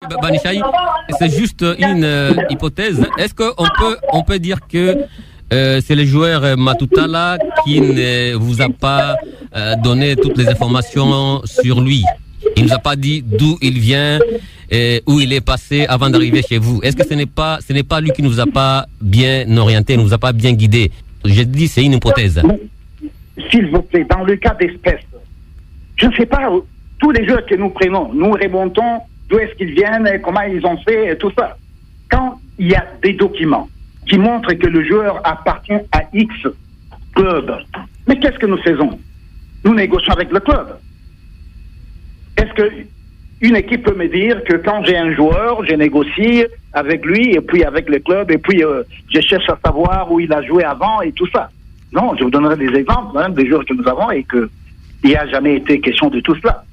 Banichai, c'est juste une hypothèse. Est-ce qu'on peut dire que c'est le joueur Matutala qui ne vous a pas donné toutes les informations sur lui? Il ne nous a pas dit d'où il vient, où il est passé avant d'arriver chez vous. Est-ce que ce n'est pas lui qui nous a pas bien orienté, nous a pas bien guidé? Je dis c'est une hypothèse. S'il vous plaît, dans le cas d'espèce, je ne sais pas, tous les joueurs que nous prenons, nous remontons d'où est-ce qu'ils viennent, comment ils ont fait, tout ça. Quand il y a des documents qui montrent que le joueur appartient à X club, mais qu'est-ce que nous faisons? Nous négocions avec le club. Est-ce qu'une équipe peut me dire que quand j'ai un joueur, je négocie avec lui et puis avec le club et puis je cherche à savoir où il a joué avant et tout ça? Non, je vous donnerai des exemples des joueurs que nous avons et qu'il n'y a jamais été question de tout cela.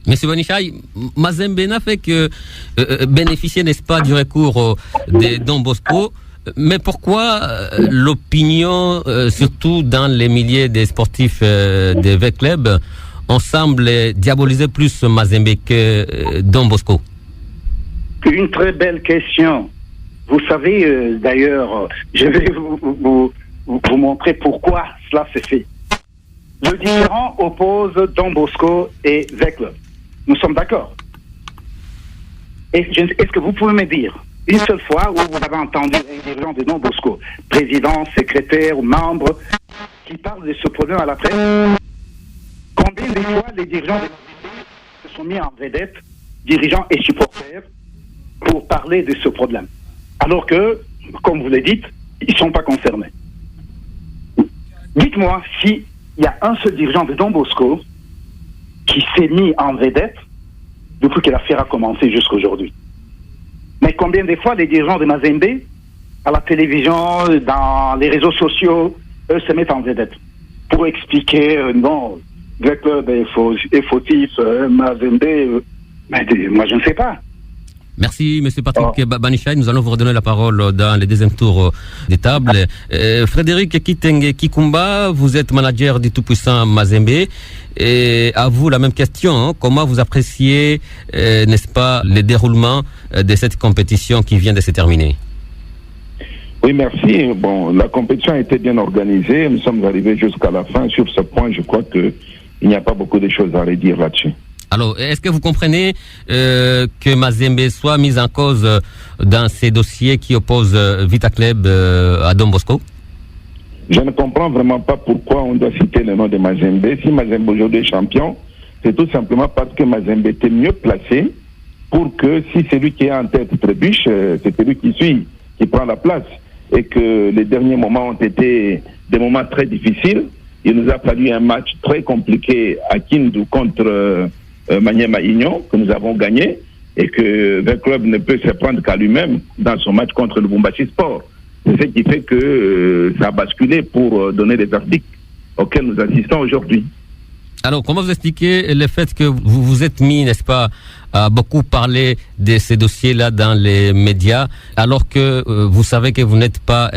Monsieur Banichai, Mazembe n'a fait que bénéficier, n'est-ce pas, du recours de Don Bosco. Mais pourquoi l'opinion, surtout dans les milliers des sportifs des V clubs, on semble diaboliser plus Mazembe que Don Bosco? Une très belle question. Vous savez, d'ailleurs, je vais vous montrer pourquoi cela s'est fait. Le différend oppose Don Bosco et V club. Nous sommes d'accord. Est-ce que vous pouvez me dire une seule fois où vous avez entendu un dirigeant de Don Bosco, président, secrétaire ou membre, qui parle de ce problème à la presse? Combien de fois les dirigeants de se sont mis en vedette, dirigeants et supporters, pour parler de ce problème? Alors que, comme vous le dites, ils ne sont pas concernés. Dites-moi s'il y a un seul dirigeant de Don Bosco qui s'est mis en vedette depuis que l'affaire a commencé jusqu'à aujourd'hui. Mais combien de fois les dirigeants de Mazembe, à la télévision, dans les réseaux sociaux, eux se mettent en vedette pour expliquer, non, le club est fautif, Mazembe, mais moi je ne sais pas. Merci, Monsieur Patrick Banichai. Nous allons vous redonner la parole dans le deuxième tour des tables. Frédéric Kitenge Kikumba, vous êtes manager du tout-puissant Mazembe. Et à vous, la même question. Comment vous appréciez, n'est-ce pas, le déroulement de cette compétition qui vient de se terminer? Oui, merci. Bon, la compétition a été bien organisée. Nous sommes arrivés jusqu'à la fin. Sur ce point, je crois qu'il n'y a pas beaucoup de choses à redire là-dessus. Alors, est-ce que vous comprenez que Mazembe soit mise en cause dans ces dossiers qui opposent Vita Club à Don Bosco? Je ne comprends vraiment pas pourquoi on doit citer le nom de Mazembe. Si Mazembe aujourd'hui est champion, c'est tout simplement parce que Mazembe était mieux placé pour que si celui qui est en tête trébuche, c'est celui qui suit, qui prend la place. Et que les derniers moments ont été des moments très difficiles. Il nous a fallu un match très compliqué à Kindu contre Maniema Union, que nous avons gagné, et que le club ne peut se prendre qu'à lui-même dans son match contre le Lubumbashi Sport. C'est ce qui fait que ça a basculé pour donner des articles auxquels nous assistons aujourd'hui. Alors, comment vous expliquez le fait que vous vous êtes mis, n'est-ce pas, à beaucoup parler de ces dossiers-là dans les médias, alors que vous savez que vous n'êtes pas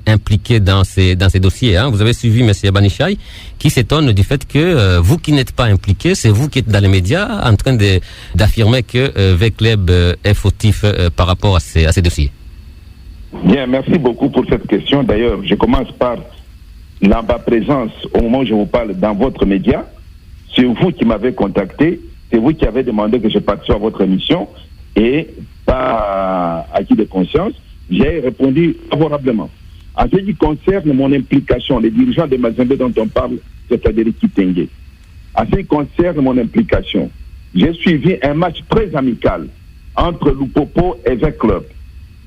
impliqué dans ces dossiers, hein? Vous avez suivi M. Banichai, qui s'étonne du fait que vous qui n'êtes pas impliqué, c'est vous qui êtes dans les médias en train d'affirmer que V-Club est fautif par rapport à ces dossiers. Bien, merci beaucoup pour cette question. D'ailleurs, je commence par ma présence au moment où je vous parle dans votre média. C'est vous qui m'avez contacté, c'est vous qui avez demandé que je participe à votre émission et pas acquis de conscience. J'ai répondu favorablement. En ce qui concerne mon implication, les dirigeants de Mazembe dont on parle, c'est Frédéric Kitenge. En ce qui concerne mon implication, j'ai suivi un match très amical entre Lupopo et V Club.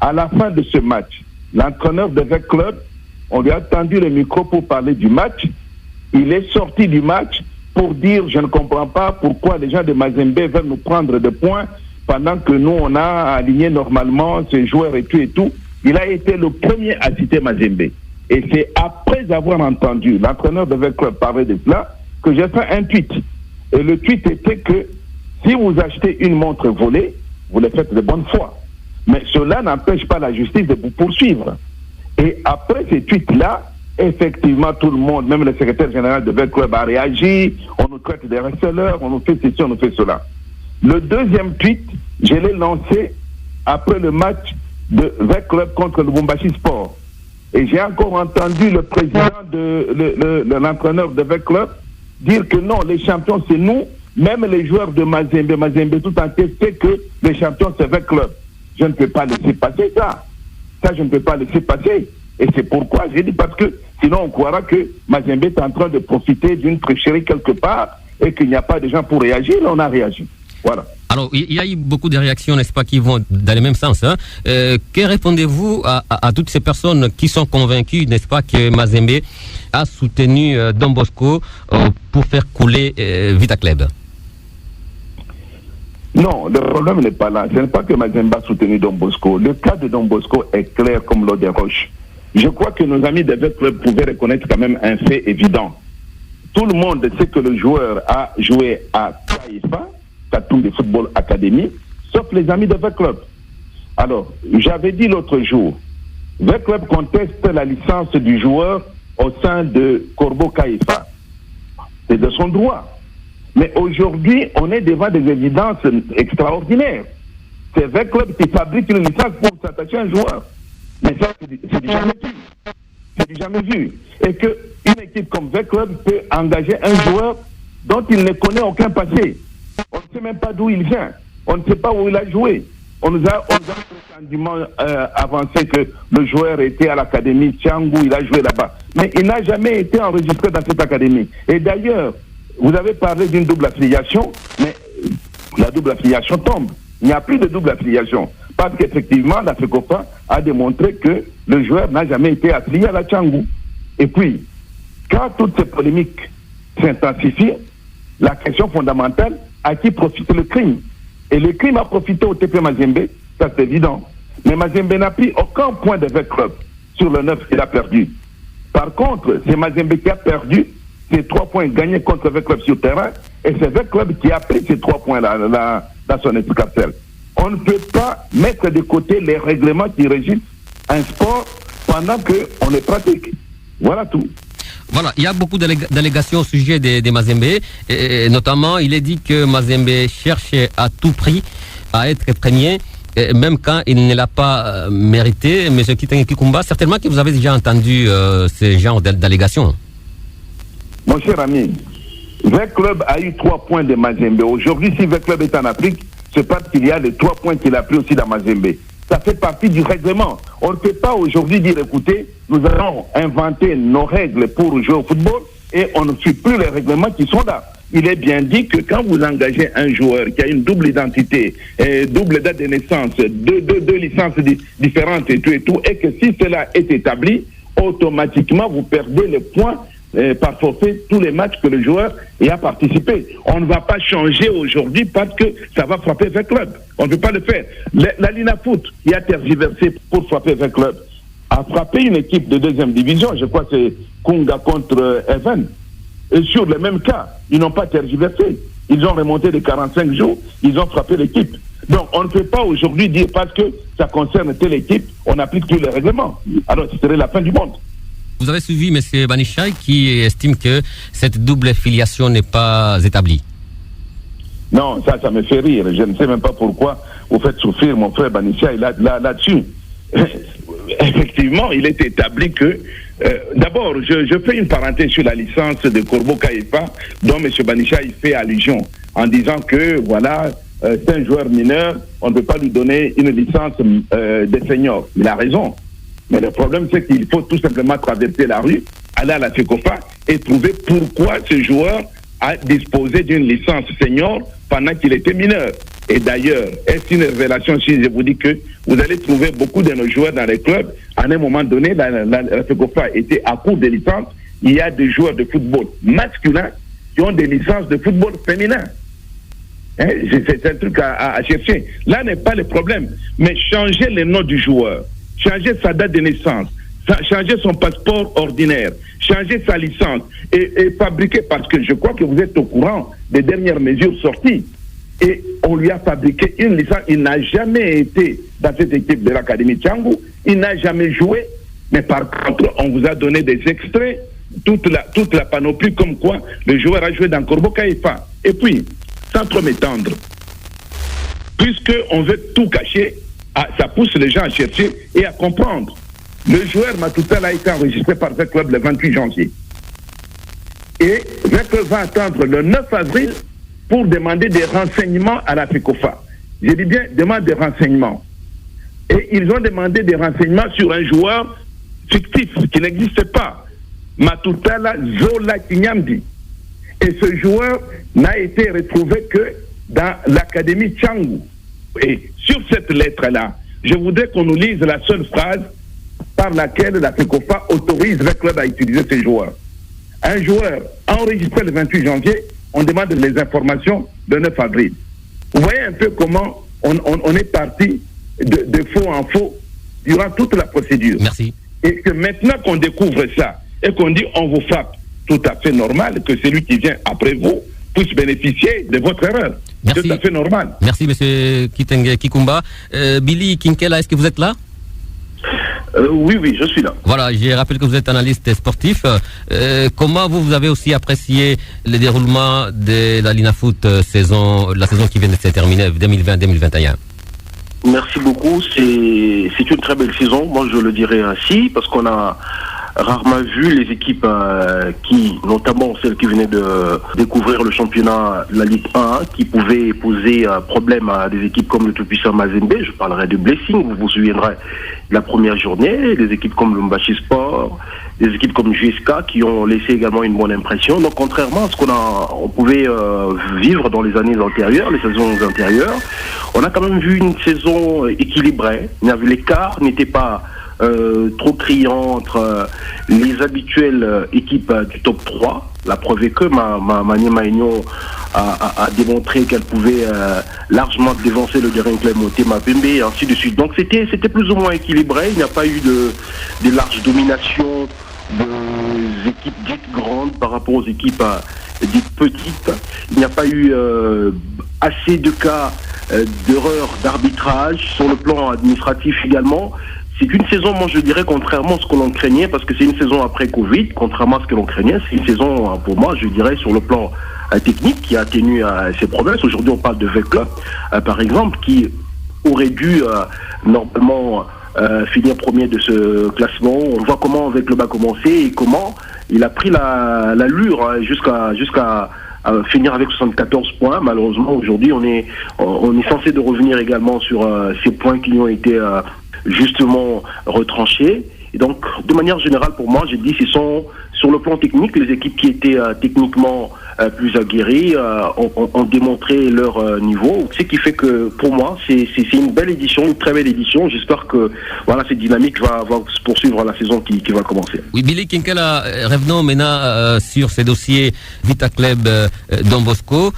À la fin de ce match, l'entraîneur de V Club, on lui a tendu le micro pour parler du match. Il est sorti du match pour dire je ne comprends pas pourquoi les gens de Mazembe veulent nous prendre des points pendant que nous on a aligné normalement ces joueurs et tout. Il a été le premier à citer Mazembe. Et c'est après avoir entendu l'entraîneur de V Club parler de cela que j'ai fait un tweet. Et le tweet était que si vous achetez une montre volée, vous le faites de bonne foi. Mais cela n'empêche pas la justice de vous poursuivre. Et après ces tweets-là, effectivement, tout le monde, même le secrétaire général de V Club a réagi, on nous traite des receleurs, on nous fait ceci, on nous fait cela. Le deuxième tweet, je l'ai lancé après le match de VEC Club contre le Lubumbashi Sport. Et j'ai encore entendu le président l'entraîneur de VEC Club dire que non, les champions c'est nous, même les joueurs de Mazembe tout entier sait que les champions c'est VEC Club. Je ne peux pas laisser passer ça. Ça, je ne peux pas laisser passer. Et c'est pourquoi j'ai dit, parce que sinon on croira que Mazembe est en train de profiter d'une tricherie quelque part et qu'il n'y a pas de gens pour réagir. Là, on a réagi. Voilà. Alors, il y a eu beaucoup de réactions, n'est-ce pas, qui vont dans le même sens. Hein. Que répondez-vous à toutes ces personnes qui sont convaincues, n'est-ce pas, que Mazembe a soutenu Don Bosco pour faire couler Vita Club? Non, le problème n'est pas là. Ce n'est pas que Mazembe a soutenu Don Bosco. Le cas de Don Bosco est clair comme l'eau des roches. Je crois que nos amis de VEC Club pouvaient reconnaître quand même un fait évident. Tout le monde sait que le joueur a joué à Taïfa, Katoum de Football Academy, sauf les amis de VEC Club. Alors, j'avais dit l'autre jour, VEC Club conteste la licence du joueur au sein de Corbeau Caïfa. C'est de son droit. Mais aujourd'hui, on est devant des évidences extraordinaires. C'est VEC Club qui fabrique une licence pour s'attacher à un joueur. Mais ça, c'est du jamais vu. C'est du jamais vu. Et qu'une équipe comme VEC Club peut engager un joueur dont il ne connaît aucun passé. On ne sait même pas d'où il vient. On ne sait pas où il a joué. On nous a prétendument avancé que le joueur était à l'académie Tchangou, il a joué là-bas. Mais il n'a jamais été enregistré dans cette académie. Et d'ailleurs, vous avez parlé d'une double affiliation, mais la double affiliation tombe. Il n'y a plus de double affiliation. Parce qu'effectivement, la FECOFA a démontré que le joueur n'a jamais été affilié à la Tchangou. Et puis, quand toutes ces polémiques s'intensifient, la question fondamentale, à qui profite le crime? Et le crime a profité au TP Mazembe, ça c'est évident. Mais Mazembe n'a pris aucun point de VEC Club sur le 9 qu'il a perdu. Par contre, c'est Mazembe qui a perdu ces 3 points gagnés contre VEC Club sur le terrain, et c'est VEC Club qui a pris ces 3 points-là dans son escarcelle. On ne peut pas mettre de côté les règlements qui régissent un sport pendant qu'on les pratique. Voilà tout. Voilà, il y a beaucoup d'allégations au sujet de Mazembe, et notamment il est dit que Mazembe cherche à tout prix à être premier, même quand il ne l'a pas mérité. M. Kitenge Kikumba, certainement que vous avez déjà entendu ce genre d'allégations. Mon cher ami, VEC Club a eu 3 points de Mazembe. Aujourd'hui, si VEC Club est en Afrique, c'est parce qu'il y a les 3 points qu'il a pris aussi dans Mazembe. Ça fait partie du règlement. On ne peut pas aujourd'hui dire, écoutez, nous allons inventer nos règles pour jouer au football et on ne suit plus les règlements qui sont là. Il est bien dit que quand vous engagez un joueur qui a une double identité, double date de naissance, deux licences différentes et tout, et que si cela est établi, automatiquement vous perdez les points par forfait tous les matchs que le joueur y a participé. On ne va pas changer aujourd'hui parce que ça va frapper VEC Club. On ne peut pas le faire. La Lina Foot qui a tergiversé pour frapper VEC Club a frappé une équipe de 2e division, je crois que c'est Kunga contre Even. Et sur le même cas, ils n'ont pas tergiversé. Ils ont remonté de 45 jours, ils ont frappé l'équipe. Donc on ne peut pas aujourd'hui dire parce que ça concerne telle équipe, on applique tous les règlements. Alors ce serait la fin du monde. Vous avez suivi M. Banichai qui estime que cette double filiation n'est pas établie. Non, ça me fait rire. Je ne sais même pas pourquoi vous faites souffrir mon frère Banichai là-dessus. Effectivement, il est établi que... D'abord, je fais une parenthèse sur la licence de Corbeau Caïfa dont M. Banichai fait allusion en disant que, voilà, c'est un joueur mineur, on ne peut pas lui donner une licence de senior. Il a raison. Mais le problème, c'est qu'il faut tout simplement traverser la rue, aller à la FECOFA et trouver pourquoi ce joueur a disposé d'une licence senior pendant qu'il était mineur. Et d'ailleurs, est-ce une révélation si je vous dis que vous allez trouver beaucoup de nos joueurs dans les clubs, à un moment donné, la FECOFA était à court de licences, il y a des joueurs de football masculins qui ont des licences de football féminin. C'est un truc à chercher. Là n'est pas le problème, mais changer le nom du joueur, changer sa date de naissance, changer son passeport ordinaire, changer sa licence et fabriquer, parce que je crois que vous êtes au courant des dernières mesures sorties. Et on lui a fabriqué une licence. Il n'a jamais été dans cette équipe de l'Académie Tchangou. Il n'a jamais joué. Mais par contre, on vous a donné des extraits, toute la panoplie comme quoi le joueur a joué dans Corbeau Caïfa. Et puis, sans trop m'étendre, puisqu'on veut tout cacher, ça pousse les gens à chercher et à comprendre. Le joueur Matoutala a été enregistré par V Club le 28 janvier. Et V Club va attendre le 9 avril pour demander des renseignements à la FECOFA. Je dis bien, demande des renseignements. Et ils ont demandé des renseignements sur un joueur fictif qui n'existe pas. Matoutala Zola Kinyamdi. Et ce joueur n'a été retrouvé que dans l'académie Tchangou. Et sur cette lettre-là, je voudrais qu'on nous lise la seule phrase par laquelle la FECOFA autorise le club à utiliser ces joueurs. Un joueur enregistré le 28 janvier, on demande les informations le 9 avril. Vous voyez un peu comment on est parti de faux en faux durant toute la procédure. Merci. Et que maintenant qu'on découvre ça et qu'on dit on vous frappe, tout à fait normal que celui qui vient après vous puisse bénéficier de votre erreur. Merci. Tout à fait normal. Merci, M. Kitenge Kikumba. Billy Kinkela, est-ce que vous êtes là? Oui, je suis là. Voilà, je rappelle que vous êtes analyste sportif. Comment vous avez aussi apprécié le déroulement de la Linafoot la saison qui vient de se terminer, 2020-2021? Merci beaucoup. C'est une très belle saison, moi je le dirais ainsi, parce qu'on a rarement vu les équipes qui, notamment celles qui venaient de découvrir le championnat, la Ligue 1, qui pouvaient poser problème à des équipes comme le tout-puissant Mazembe. Je parlerai de Blessing, vous vous souviendrez de la première journée, des équipes comme le Mbashi Sport, des équipes comme JSK qui ont laissé également une bonne impression. Donc contrairement à ce qu'on pouvait vivre dans les années antérieures, les saisons antérieures, on a quand même vu une saison équilibrée. L'écart n'était pas trop criant entre les habituelles équipes du top 3. La preuve est que Maniema Union a démontré qu'elle pouvait largement dévancer le Guérin Clémenté Mapembe et ainsi de suite. Donc c'était plus ou moins équilibré. Il n'y a pas eu de large domination des équipes dites grandes par rapport aux équipes dites petites. Il n'y a pas eu assez de cas d'erreurs d'arbitrage sur le plan administratif également. C'est une saison, moi je dirais, contrairement à ce que l'on craignait, parce que c'est une saison après Covid, contrairement à ce que l'on craignait, c'est une saison, pour moi, je dirais, sur le plan technique, qui a atténué ses promesses. Aujourd'hui, on parle de V-Club, par exemple, qui aurait dû normalement finir premier de ce classement. On voit comment V-Club a commencé et comment il a pris l'allure jusqu'à finir avec 74 points. Malheureusement, aujourd'hui, on est censé de revenir également sur ces points qui ont été justement retranchés. Et donc, de manière générale, pour moi, j'ai dit, ce sont, sur le plan technique, les équipes qui étaient techniquement plus aguerries ont démontré leur niveau. Ce qui fait que, pour moi, c'est une belle édition, une très belle édition. J'espère que voilà, cette dynamique va se poursuivre à la saison qui va commencer. Oui, Billy Kinkela, revenons maintenant sur ces dossiers Vita Club Don Bosco.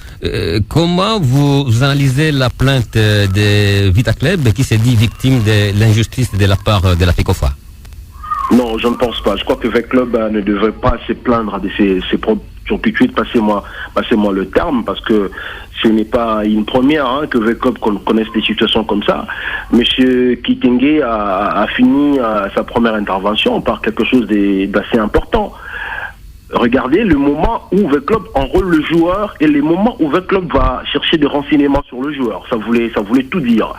Comment vous analysez la plainte de Vita Club qui s'est dit victime de l'injustice de la part de la FECOFA? Non, je ne pense pas. Je crois que V-Club ne devrait pas se plaindre de ses propres turpitudes. Passez-moi le terme, parce que ce n'est pas une première que V-Club connaisse des situations comme ça. Monsieur Kitenge a fini sa première intervention par quelque chose d'assez important. Regardez le moment où V-Club enrôle le joueur et les moments où V-Club va chercher des renseignements sur le joueur. Ça voulait tout dire.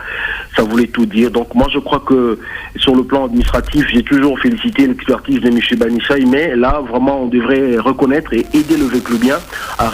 Ça voulait tout dire. Donc moi je crois que sur le plan administratif, j'ai toujours félicité l'expertise de M. Banishaï, mais là vraiment on devrait reconnaître et aider le V-Clubien à